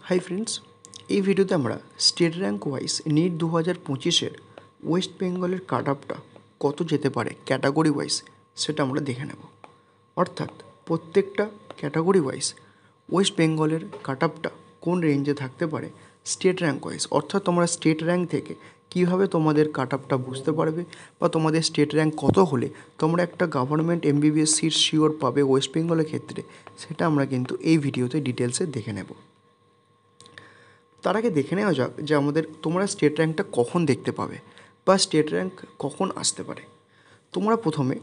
Hi friends, এই ভিডিওতে আমরা স্টেট র্যাঙ্ক ওয়াইজ নিট 2025-এর ওয়েস্ট বেঙ্গলের কাট অফটা কত যেতে পারে ক্যাটাগরি ওয়াইজ সেটা আমরা দেখে নেব। অর্থাৎ প্রত্যেকটা ক্যাটাগরি ওয়াইজ ওয়েস্ট বেঙ্গলের কাট অফটা কোন রেঞ্জে থাকতে পারে স্টেট র্যাঙ্ক ওয়াইজ। অর্থাৎ তোমরা স্টেট র্যাঙ্ক থেকে কীভাবে তোমাদের কাট অফটা বুঝতে পারবে বা তোমাদের স্টেট র্যাঙ্ক কত হলে তোমরা একটা গভর্নমেন্ট এমবিবিএস সিট শিওর পাবে ওয়েস্ট বেঙ্গলের ক্ষেত্রে, সেটা আমরা কিন্তু এই ভিডিওতে ডিটেলসে দেখে নেব। তার আগে দেখে নেওয়া যাক যে তোমরা স্টেট র্যাঙ্কটা কখন দেখতে পাবে বা স্টেট র্যাঙ্ক কখন আসতে পারে। তোমরা প্রথমে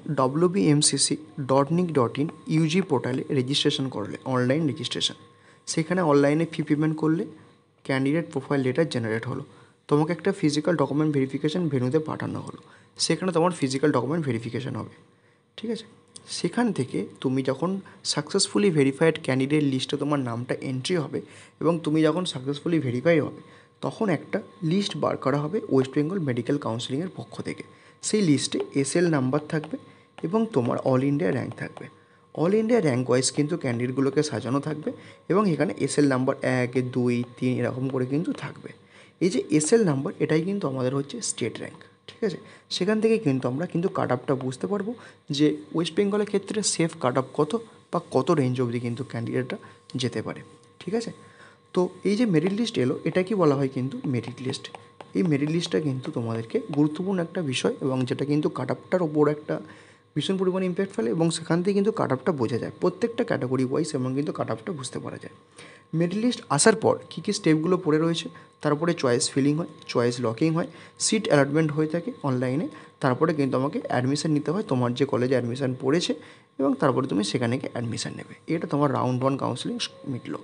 wbmcc.nic.in ইউজি পোর্টালে রেজিস্ট্রেশন করলে, অনলাইন রেজিস্ট্রেশন। সেখানে অনলাইনে ফি পেমেন্ট করলে ক্যান্ডিডেট প্রোফাইল লেটার জেনারেট হলো, তোমাকে একটা ফিজিক্যাল ডকুমেন্ট ভেরিফিকেশান ভেন্যুতে পাঠানো হলো, সেখানে তোমার ফিজিক্যাল ডকুমেন্ট ভেরিফিকেশান হবে। ঠিক আছে, সেখান থেকে তুমি যখন সাকসেসফুলি ভেরিফাইড ক্যান্ডিডেট লিস্টে তোমার নামটা এন্ট্রি হবে এবং তুমি যখন সাকসেসফুলি ভেরিফাই হবে তখন একটা লিস্ট বার করা হবে ওয়েস্ট বেঙ্গল মেডিকেল কাউন্সিলিংয়ের পক্ষ থেকে। সেই লিস্টে এসএল নাম্বার থাকবে এবং তোমার অল ইন্ডিয়া র্যাঙ্ক থাকবে। অল ইন্ডিয়া র্যাঙ্ক ওয়াইজ কিন্তু ক্যান্ডিডেটগুলোকে সাজানো থাকবে এবং এখানে এসএল নাম্বার 1, 2, 3 এরকম করে কিন্তু থাকবে। এই যে এসএল নাম্বার, এটাই কিন্তু আমাদের হচ্ছে স্টেট র্যাঙ্ক। ঠিক আছে, সেখান থেকে কিন্তু আমরা কিন্তু কাট অফটা বুঝতে পারবো যে ওয়েস্ট বেঙ্গলের ক্ষেত্রে সেফ কাট অফ কত বা কত রেঞ্জ অবধি কিন্তু ক্যান্ডিডেটরা যেতে পারে। ঠিক আছে, তো এই যে মেরিট লিস্ট এলো, এটা কি বলা হয় কিন্তু মেরিট লিস্ট। এই মেরিট লিস্টটা কিন্তু তোমাদেরকে গুরুত্বপূর্ণ একটা বিষয় এবং যেটা কিন্তু কাট অফটার ওপর একটা ভীষণ পরিমাণে ইম্প্যাক্ট ফেলে এবং সেখান থেকে কিন্তু কাট অফটা বোঝা যায় প্রত্যেকটা ক্যাটাগরি ওয়াইজ এবং কিন্তু কাট অফটা বুঝতে পারা যায়। মেরিট লিস্ট আসার পর কী কী স্টেপগুলো পড়ে রয়েছে, তারপরে চয়েস ফিলিং হয়, চয়েস লকিং হয়, সিট অ্যালটমেন্ট হয়ে থাকে অনলাইনে, তারপরে কিন্তু আমাকে অ্যাডমিশান নিতে হয় তোমার যে কলেজে অ্যাডমিশান পড়েছে এবং তারপরে তুমি সেখানে গিয়ে অ্যাডমিশান নেবে। এটা তোমার রাউন্ড 1 কাউন্সিলিং মিটলো।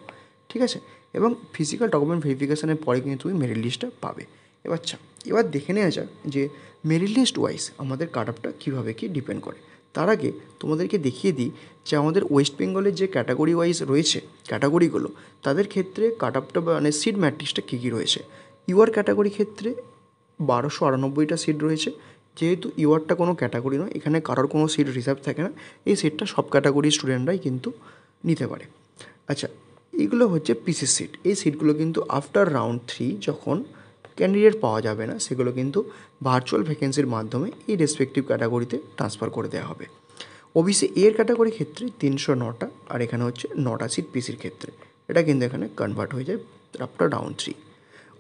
ঠিক আছে, এবং ফিজিক্যাল ডকুমেন্ট ভেরিফিকেশানের পরে কিন্তু তুমি মেরিট লিস্টটা পাবে। এবার দেখে নেওয়া যাক যে মেরিট লিস্ট ওয়াইজ আমাদের কাট অফটা কীভাবে কী ডিপেন্ড করে। তার আগে তোমাদেরকে দেখিয়ে দিই যে আমাদের ওয়েস্ট বেঙ্গলের যে ক্যাটাগরি ওয়াইজ রয়েছে ক্যাটাগরিগুলো, তাদের ক্ষেত্রে কাট অফটা মানে সিট ম্যাট্রিক্সটা কী কী রয়েছে। ইউআর ক্যাটাগরি ক্ষেত্রে 1298টা সিট রয়েছে। যেহেতু ইউআরটা কোনো ক্যাটাগরি নয়, এখানে কারোর কোনো সিট রিজার্ভ থাকে না, এই সিটটা সব ক্যাটাগরির স্টুডেন্টরাই কিন্তু নিতে পারে। আচ্ছা, এইগুলো হচ্ছে পিসির সিট। এই সিটগুলো কিন্তু আফটার রাউন্ড 3 যখন ক্যান্ডিডেট পাওয়া যাবে না, সেগুলো কিন্তু ভার্চুয়াল ভ্যাকেন্সির মাধ্যমে এই রেসপেক্টিভ ক্যাটাগরিতে ট্রান্সফার করে দেওয়া হবে। ওবিসি এর ক্যাটাগরি ক্ষেত্রে 309টা, আর এখানে হচ্ছে 9টা সিট পিসির ক্ষেত্রে, এটা কিন্তু এখানে কনভার্ট হয়ে যায় আফটার রাউন্ড 3।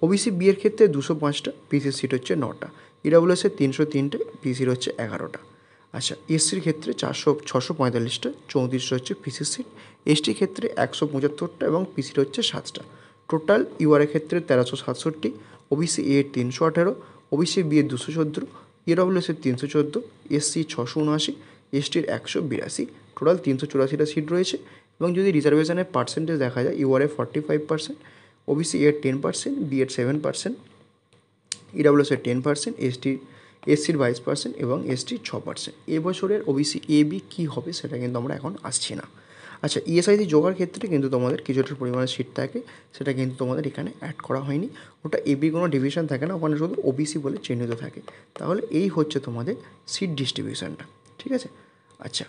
ওবিসি বি এর ক্ষেত্রে 205টা, পিসির সিট হচ্ছে 9টা, ইডাব্লিউএসের 303টে, পিসির হচ্ছে 11টা। আচ্ছা, এসসির ক্ষেত্রে 645টা, 3400 হচ্ছে পিসির সিট, এসটির ক্ষেত্রে 175টা এবং পিসির হচ্ছে 7টা। টোটাল ইউআরের ক্ষেত্রে 1367, ওবিসি এর 318, ওবিসি বি এর 214, ইডাব্লিউএসের 314, এসসি 679, এসটির 182, টোটাল 384টা সিট রয়েছে। এবং যদি রিজার্ভেশনের পার্সেন্টেজ দেখা যায়, ইউআরএ 45%, ওবিসি এর 10%, বি এর 7%, ইডাব্লিউএসের 10%, এসসির 22% এবং এসটির 6%। এবছরের ওবিসি এ বি কী হবে সেটা কিন্তু আমরা এখন আসছি না। আচ্ছা, ইএসআইসি যোগার ক্ষেত্রে কিন্তু তোমাদের কিছুটা পরিমাণে সিট থাকে, সেটা কিন্তু তোমাদের এখানে অ্যাড করা হয়নি। ওটা এবি কোনো ডিভিশন থাকে না, ওখানে শুধু ওবিসি বলে চিহ্নিত থাকে। তাহলে এই হচ্ছে তোমাদের সিট ডিস্ট্রিবিউশনটা। ঠিক আছে, আচ্ছা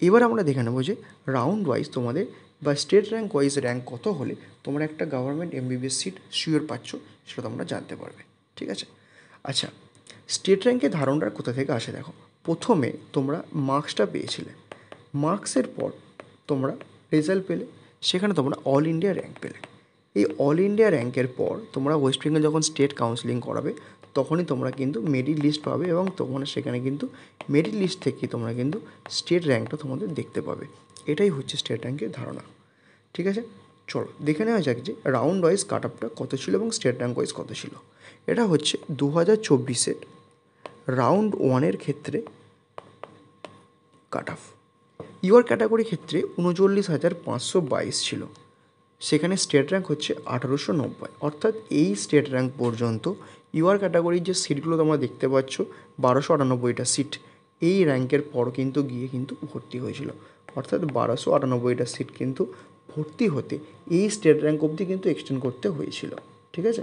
এবার আমরা দেখে নেবো যে রাউন্ড ওয়াইজ তোমাদের বা স্টেট র্যাঙ্ক ওয়াইজ র্যাঙ্ক কত হলে তোমরা একটা গভর্নমেন্ট এমবিবিএস সিট শিওর পাচ্ছ সেটা তোমরা জানতে পারবে। ঠিক আছে, আচ্ছা স্টেট র্যাঙ্কের ধারণটা কোথা থেকে আসে দেখো। প্রথমে তোমরা মার্কসটা পেয়েছিলে, মার্কসের পর তোমরা রেজাল্ট পেলে, সেখানে তোমরা অল ইন্ডিয়া র্যাঙ্ক পেলে। এই অল ইন্ডিয়া র্যাঙ্কের পর তোমরা ওয়েস্ট বেঙ্গল যখন স্টেট কাউন্সিলিং করাবে তখনই তোমরা কিন্তু মেরিট লিস্ট পাবে এবং তোমরা সেখানে কিন্তু মেরিট লিস্ট থেকে তোমরা কিন্তু স্টেট র্যাঙ্কটা তোমাদের দেখতে পাবে। এটাই হচ্ছে স্টেট র্যাঙ্কের ধারণা। ঠিক আছে, চলো দেখে নেওয়া যাক যে রাউন্ড ওয়াইজ কাট অফটা কত ছিল এবং স্টেট র্যাঙ্ক ওয়াইজ কত ছিল। এটা হচ্ছে 2024-এর রাউন্ড 1-এর ক্ষেত্রে কাট অফ। ইউআর ক্যাটাগরি ক্ষেত্রে 39,522 ছিল, সেখানে স্টেট র্যাঙ্ক হচ্ছে 1890। অর্থাৎ এই স্টেট র্যাঙ্ক পর্যন্ত ইউআর ক্যাটাগরির যে সিটগুলো তোমরা দেখতে পাচ্ছ 1298টা সিট, এই র্যাঙ্কের পর কিন্তু গিয়ে কিন্তু ভর্তি হয়েছিল। অর্থাৎ 1298টা সিট কিন্তু ভর্তি হতে এই স্টেট র্যাঙ্ক অবধি কিন্তু এক্সটেন্ড করতে হয়েছিল। ঠিক আছে,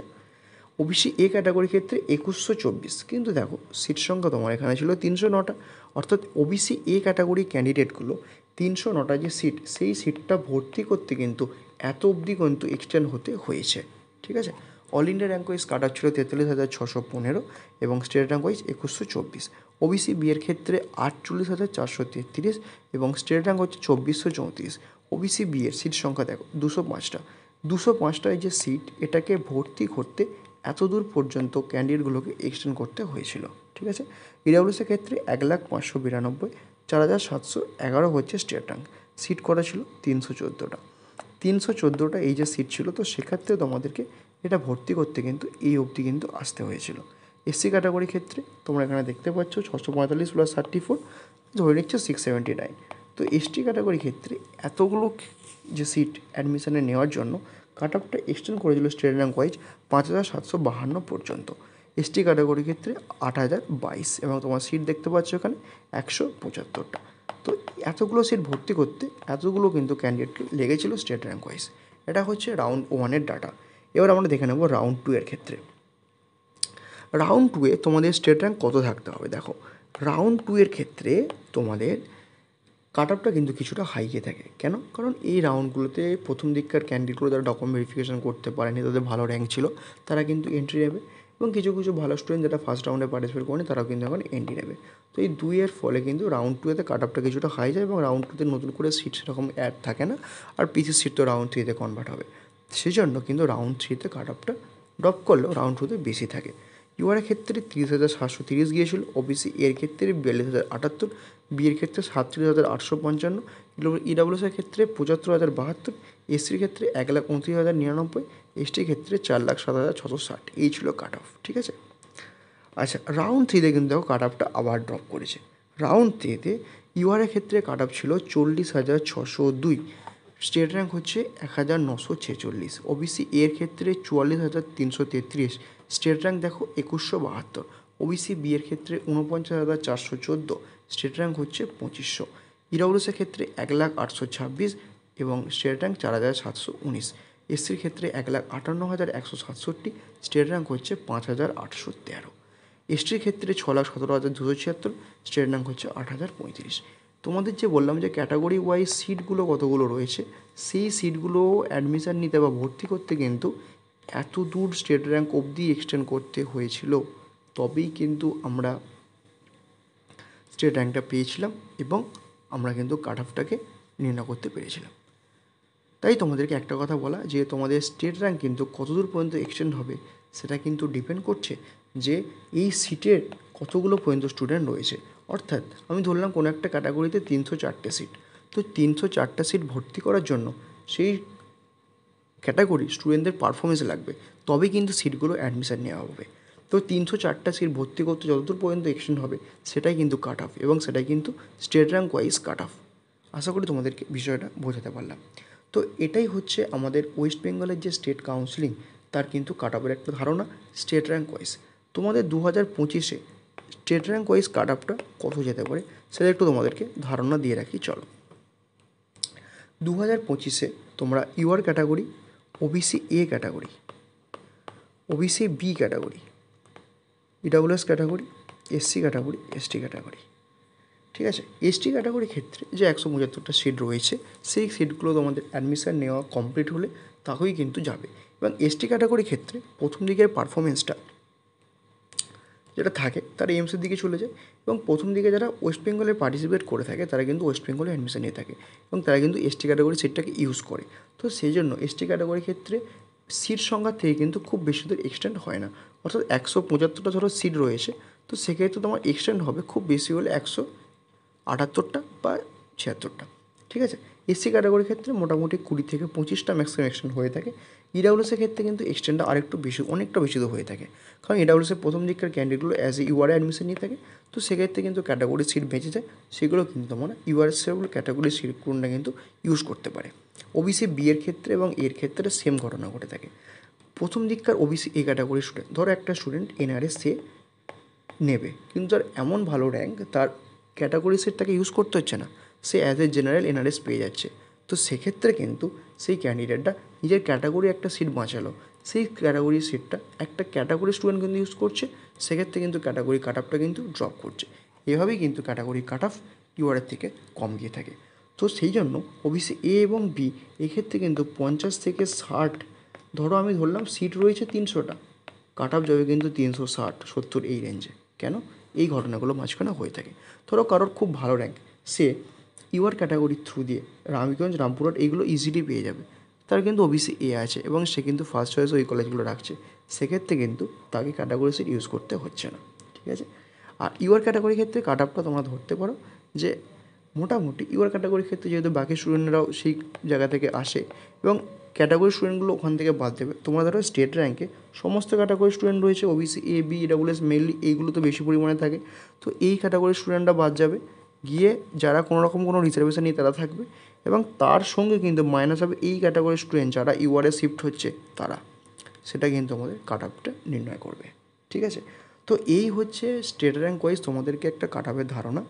ওবিসি এ ক্যাটাগরির ক্ষেত্রে 2124, কিন্তু দেখো সিট সংখ্যা তোমার এখানে ছিল 309টা। অর্থাৎ ওবিসি এ ক্যাটাগরি ক্যান্ডিডেটগুলো 309টা যে সিট, সেই সিটটা ভর্তি করতে কিন্তু এত অবধি কিন্তু এক্সটেন্ড হতে হয়েছে। ঠিক আছে, all India rank wise cut off ছিল 43,615 এবং state rank wise 2124। OBC B এর ক্ষেত্রে 48,433 এবং স্টেট র্যাঙ্ক হচ্ছে 2434। ওবিসি বি এর সিট সংখ্যা দেখো 205টা। 205টায় যে সিট, এটাকে ভর্তি করতে এত দূর পর্যন্ত ক্যান্ডিডেটগুলোকে এক্সটেন্ড করতে হয়েছিল। ঠিক আছে, ইডাব্লিউএসের ক্ষেত্রে 1,592,000, 4,711 হচ্ছে স্টেট র্যাঙ্ক। সিট করা ছিল 314টা। 314টা এই যে সিট ছিল, তো সেক্ষেত্রে তোমাদেরকে এটা ভর্তি করতে কিন্তু এই অবধি কিন্তু আসতে হয়েছিল। এসসি ক্যাটাগরির ক্ষেত্রে তোমরা এখানে দেখতে পাচ্ছ 645 + 34 ধরে নিচ্ছে 679। তো এসটি ক্যাটাগরির ক্ষেত্রে এতগুলো যে সিট অ্যাডমিশনে নেওয়ার জন্য কাট অফটা এক্সটেন্ড করেছিল স্টেট র্যাঙ্ক ওয়াইজ 5,752 পর্যন্ত। এসটি ক্যাটাগরির ক্ষেত্রে 8,022 এবং তোমার সিট দেখতে পাচ্ছ এখানে 175টা। তো এতগুলো সিট ভর্তি করতে এতগুলো কিন্তু ক্যান্ডিডেটকে লেগেছিল স্টেট র্যাঙ্ক ওয়াইজ। এটা হচ্ছে রাউন্ড 1-এর ডাটা। এবার আমরা দেখে নেব রাউন্ড 2-এর ক্ষেত্রে। রাউন্ড 2-এ তোমাদের স্টেট র্যাঙ্ক কত থাকতে হবে? দেখো, রাউন্ড 2-এর ক্ষেত্রে তোমাদের কাট অফটা কিন্তু কিছুটা হাইয়ে থাকে। কেন? কারণ এই রাউন্ডগুলোতে প্রথম দিককার ক্যান্ডিডেটগুলো যারা ডকুমেন্ট ভেরিফিকেশন করতে পারেনি, তাদের ভালো র্যাঙ্ক ছিল, তারা কিন্তু এন্ট্রি নেবে এবং কিছু কিছু ভালো স্টুডেন্ট যারা ফার্স্ট রাউন্ডে পার্টিসিপেট করেনি তারাও কিন্তু এখন এন্ট্রি নেবে। তো এই 2-এর ফলে কিন্তু রাউন্ড 2-এতে কাট অফটা কিছুটা হাই যায় এবং রাউন্ড 2-তে নতুন করে সিট সেরকম অ্যাড থাকে না, আর পিসির সিট তো রাউন্ড 3-তে কনভার্ট হবে। সেই জন্য কিন্তু রাউন্ড 3-তে কাট অফটা ড্রপ করলেও রাউন্ড 2-তে বেশি থাকে। ইউআরের ক্ষেত্রে 30,730 গিয়েছিল, ওবিসি এর ক্ষেত্রে 42,078, বি এর ক্ষেত্রে 37,855, ইডাব্লিউএসের ক্ষেত্রে 75,072, এসসির ক্ষেত্রে 1,29,099, এসটির ক্ষেত্রে 4,07,660। এই ছিল কাট অফ। ঠিক আছে, আচ্ছা রাউন্ড 3-তে কিন্তু দেখো কাট অফটা আবার ড্রপ করেছে। রাউন্ড 3-তে ইউআরের ক্ষেত্রে কাট অফ ছিল 40,602, স্টেট র্যাঙ্ক হচ্ছে 1,946, ওবিসি এর ক্ষেত্রে 44,333, স্টেট র্যাঙ্ক দেখো 2,172, ওবিসি বি এর ক্ষেত্রে 49,414, স্টেট র্যাঙ্ক হচ্ছে 2,500, ইডাব্লিউএসের ক্ষেত্রে 1,08,26 এবং স্টেট র্যাঙ্ক 4,719, এসসির ক্ষেত্রে 1,58,167, স্টেট র্যাঙ্ক হচ্ছে 5,813, এসটির ক্ষেত্রে 6,17,276, স্টেট র্যাঙ্ক হচ্ছে 8,035। তোমাদের যে বললাম যে ক্যাটাগরি ওয়াইজ সিটগুলো কতগুলো রয়েছে, সেই সিটগুলো অ্যাডমিশান নিতে বা ভর্তি করতে কিন্তু এত দূর স্টেট র্যাঙ্ক অবধি এক্সটেন্ড করতে হয়েছিল, তবেই কিন্তু আমরা স্টেট র্যাঙ্কটা পেয়েছিলাম এবং আমরা কিন্তু কাট অফটাকে নির্ণয় করতে পেরেছিলাম। তাই তোমাদেরকে একটা কথা বলা যে তোমাদের স্টেট র্যাঙ্ক কিন্তু কতদূর পর্যন্ত এক্সটেন্ড হবে সেটা কিন্তু ডিপেন্ড করছে যে এই সিটের কতগুলো পর্যন্ত স্টুডেন্ট রয়েছে। অর্থাৎ আমি ধরলাম কোনো একটা ক্যাটাগরিতে 304টে সিট, তো 304টা সিট ভর্তি করার জন্য সেই ক্যাটাগরি স্টুডেন্টদের পারফরমেন্স লাগবে, তবেই কিন্তু সিটগুলো অ্যাডমিশান নেওয়া হবে। তো 304টা সিট ভর্তি করতে যতদূর পর্যন্ত এক্সটেন্ড হবে সেটাই কিন্তু কাট অফ এবং সেটাই কিন্তু state rank wise cut off. আশা করি তোমাদেরকে বিষয়টা বোঝাতে পারলাম। তো এটাই হচ্ছে আমাদের ওয়েস্ট বেঙ্গলের যে স্টেট কাউন্সিলিং তার কিন্তু কাট অফের একটা ধারণা স্টেট র্যাঙ্ক ওয়াইজ। তোমাদের 2025-এ স্টেট র্যাঙ্ক ওয়াইজ কাট অফটা কত যেতে পারে সেটা একটু তোমাদেরকে ধারণা দিয়ে রাখি। চলো, 2025-এ তোমরা UR category, OBC A category, OBC B category, EWS category, SC category, ST category, ঠিক আছে, এসটি ক্যাটাগরির ক্ষেত্রে যে 175টা সিট রয়েছে সেই সিটগুলো তোমাদের অ্যাডমিশান নেওয়া কমপ্লিট হলে তাহলেই কিন্তু যাবে। এবং এসটি ক্যাটাগরির ক্ষেত্রে প্রথম দিকের পারফরমেন্সটা যেটা থাকে তারা এইমসের দিকে চলে যায় এবং প্রথম দিকে যারা ওয়েস্ট বেঙ্গলে পার্টিসিপেট করে থাকে তারা কিন্তু ওয়েস্ট বেঙ্গলে অ্যাডমিশন নিয়ে থাকে এবং তারা কিন্তু এসটি ক্যাটাগরি সিটটাকে ইউজ করে। তো সেই জন্য এসটি ক্যাটাগরির ক্ষেত্রে সিট সংখ্যার থেকে কিন্তু খুব বেশি দূর এক্সটেন্ড হয় না। অর্থাৎ 175টা ধরো সিট রয়েছে, তো সেক্ষেত্রে তোমার এক্সটেন্ড হবে খুব বেশি হলে 178টা বা 76টা। ঠিক আছে, এসসি ক্যাটাগরির ক্ষেত্রে মোটামুটি 20 থেকে 25টা ম্যাক্সিমাম এক্সটেন্ড হয়ে থাকে। ইডাব্লিউএসের ক্ষেত্রে কিন্তু এক্সটেন্ডটা আরেকটু বেশি, অনেকটা বেশি হয়ে থাকে, কারণ ইডাব্লিউএসের প্রথম দিককার ক্যান্ডিডেটগুলো অ্যাজ এ ইউআরে অ্যাডমিশন নিয়ে থাকে। তো সেক্ষেত্রে কিন্তু ক্যাটাগরি সিট বেঁচে যায়, সেগুলো কিন্তু তোমরা ইউআর সেগুলো ক্যাটাগরি সিটগুলোটা কিন্তু ইউজ করতে পারে। ওবিসি বি এর ক্ষেত্রে এবং এর ক্ষেত্রে সেম ঘটনা ঘটে থাকে। প্রথম দিককার ওবিসি এ ক্যাটাগরির স্টুডেন্ট, ধরো একটা স্টুডেন্ট এনআরএস সে নেবে কিন্তু তার এমন ভালো র্যাঙ্ক তার ক্যাটাগরি সিটটাকে ইউজ করতে হচ্ছে না, সে অ্যাজ এ জেনারেল এনআরএস পেয়ে যাচ্ছে। তো সেক্ষেত্রে কিন্তু সেই ক্যান্ডিডেটটা নিজের ক্যাটাগরি একটা সিট বাঁচালো, সেই ক্যাটাগরি সিটটা একটা ক্যাটাগরি স্টুডেন্ট কিন্তু ইউজ করছে, সেক্ষেত্রে কিন্তু ক্যাটাগরি কাট অফটা কিন্তু ড্রপ করছে। এভাবেই কিন্তু ক্যাটাগরি কাট অফ ইউআরের থেকে কম গিয়ে থাকে। তো সেই জন্য ওবিসি এ এবং বি এক্ষেত্রে কিন্তু 50 থেকে 60, ধরো আমি ধরলাম সিট রয়েছে 300টা, কাট অফ যাবে কিন্তু 360, 70 এই রেঞ্জে। কেন? এই ঘটনাগুলো মাঝখানে হয়ে থাকে। ধরো কারোর খুব ভালো র্যাঙ্ক, সে ইউআর ক্যাটাগরির থ্রু দিয়ে রামগঞ্জ, রামপুরহাট এইগুলো ইজিলি পেয়ে যাবে, তার কিন্তু ওবিসি এ আছে এবং সে কিন্তু ফার্স্ট চয়েসে ওই কলেজগুলো রাখছে, সেক্ষেত্রে কিন্তু তাকে ক্যাটাগরি সিট ইউজ করতে হচ্ছে না। ঠিক আছে? আর ইউআর ক্যাটাগরির ক্ষেত্রে কাট অফটা তোমরা ধরতে পারো যে মোটামুটি ইউআর ক্যাটাগরির ক্ষেত্রে যেহেতু বাকি স্টুডেন্টরাও সেই জায়গা থেকে আসে এবং ক্যাটাগরি স্টুডেন্টগুলো ওখান থেকে বাদ দেবে, তোমরা ধরো স্টেট র্যাঙ্কে সমস্ত ক্যাটাগরি স্টুডেন্ট রয়েছে, OBC A B WS mainly এইগুলো তো বেশি পরিমাণে থাকে, তো এই ক্যাটাগরির স্টুডেন্টরা বাদ যাবে, গিয়ে যারা কোনো রকম কোনো রিজার্ভেশন নিয়ে তারা থাকবে এবং তার সঙ্গে কিন্তু মাইনাস হবে এই ক্যাটাগরির স্টুডেন্ট যারা ইউআরে শিফট হচ্ছে তারা, সেটা কিন্তু আমাদের কাট অফটা নির্ণয় করবে। ঠিক আছে? তো এই হচ্ছে স্টেট র্যাঙ্ক ওয়াইজ তোমাদেরকে একটা কাট অফের ধারণা।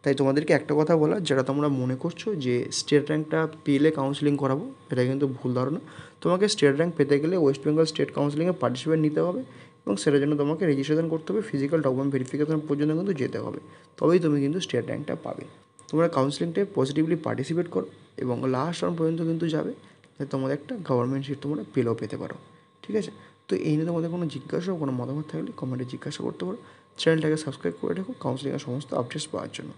তাই তোমাদেরকে একটা কথা বলা, যারা তোমরা মনে করছো যে স্টেট র্যাঙ্কটা পেলে কাউন্সেলিং করাবো, এটা কিন্তু ভুল ধারণা। তোমাকে স্টেট র্যাঙ্ক পেতে গেলে ওয়েস্ট বেঙ্গল স্টেট কাউন্সেলিংয়ে পার্টিসিপেট নিতে হবে এবং সেটার জন্য তোমাকে রেজিস্ট্রেশন করতে হবে, ফিজিক্যাল ডকুমেন্ট ভেরিফিকেশন পর্যন্ত কিন্তু যেতে হবে, তবেই তুমি কিন্তু স্টেট র্যাঙ্কটা পাবে। তোমরা কাউন্সেলিংটায় পজিটিভলি পার্টিসিপেট করো এবং লাস্ট রাউন্ড পর্যন্ত কিন্তু যাবে, যাতে তোমাদের একটা গভর্নমেন্ট সিট তোমরা পেলেও পেতে পারো। ঠিক আছে? তো এই নিয়ে তোমাদের কোনো জিজ্ঞাসা, কোনো মতামত থাকলে কমেন্টে জিজ্ঞাসা করতে পারো। চ্যানেলটাকে সাবস্ক্রাইব করে রাখো কাউন্সেলিংয়ের সমস্ত আপডেটস পাওয়ার জন্য।